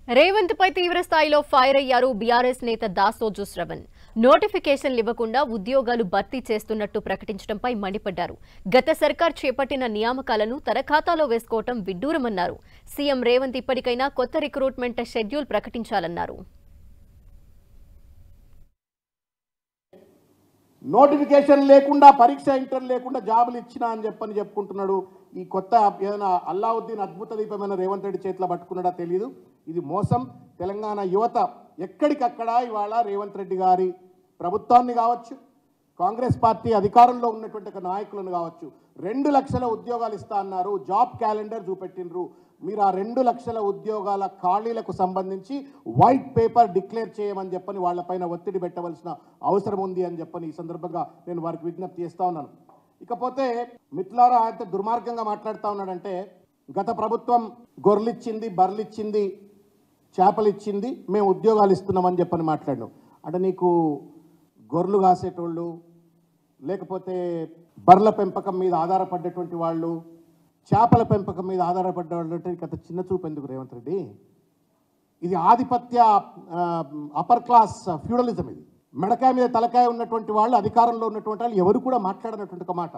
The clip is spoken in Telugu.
రేవంత్ పై తీవ్ర స్థాయిలో ఫైర్ అయ్యారు బీఆర్ఎస్ నేత దాసోజు శ్రవణ్. నోటిఫికేషన్లు ఇవ్వకుండా ఉద్యోగాలు భర్తీ చేస్తున్నట్టు ప్రకటించడంపై మండిపడ్డారు. గత సర్కార్ చేపట్టిన నియామకాలను తన ఖాతాలో వేసుకోవటం విడ్డూరమన్నారు. సీఎం రేవంత్ ఇప్పటికైనా కొత్త రిక్రూట్మెంట్ షెడ్యూల్ ప్రకటించాలన్నారు. నోటిఫికేషన్ లేకుండా పరీక్ష ఇంటర్ లేకుండా జాబులు ఇచ్చినా అని చెప్పుకుంటున్నాడు. ఈ కొత్త ఏదైనా అల్లావుద్దీన్ అద్భుత దీపమైన రేవంత్ రెడ్డి చేతిలో పట్టుకున్నాడా తెలియదు. ఇది మోసం. తెలంగాణ యువత ఎక్కడికక్కడ ఇవాళ రేవంత్ రెడ్డి గారి ప్రభుత్వాన్ని కావచ్చు, కాంగ్రెస్ పార్టీ అధికారంలో ఉన్నటువంటి నాయకులను కావచ్చు 2 లక్షల ఉద్యోగాలు ఇస్తా అన్నారు. జాబ్ క్యాలెండర్ చూపెట్టినరు. మీరు ఆ 2 లక్షల ఉద్యోగాల ఖాళీలకు సంబంధించి వైట్ పేపర్ డిక్లేర్ చేయమని చెప్పని వాళ్ళపైన ఒత్తిడి పెట్టవలసిన అవసరం ఉంది అని చెప్పని ఈ సందర్భంగా నేను వారికి విజ్ఞప్తి చేస్తా ఉన్నాను. ఇకపోతే మిత్రులారా, ఆయన దుర్మార్గంగా మాట్లాడుతూ ఉన్నాడంటే, గత ప్రభుత్వం గొర్రెలిచ్చింది, బర్రెలిచ్చింది, చేపలిచ్చింది, మేము ఉద్యోగాలు ఇస్తున్నామని చెప్పని మాట్లాడినాం. అంటే నీకు గొర్రెలు కాసేటోళ్ళు, లేకపోతే బర్రెల పెంపకం మీద ఆధారపడ్డటువంటి వాళ్ళు, చేపల పెంపకం మీద ఆధారపడ్డ గత చిన్న చూపు ఎందుకు రేవంత్ రెడ్డి? ఇది ఆధిపత్య అప్పర్ క్లాస్ ఫ్యూడలిజం. ఇది మెడకాయ మీద తలకాయ ఉన్నటువంటి వాళ్ళు, అధికారంలో ఉన్నటువంటి వాళ్ళు ఎవరు కూడా మాట్లాడినటువంటి ఒక మాట.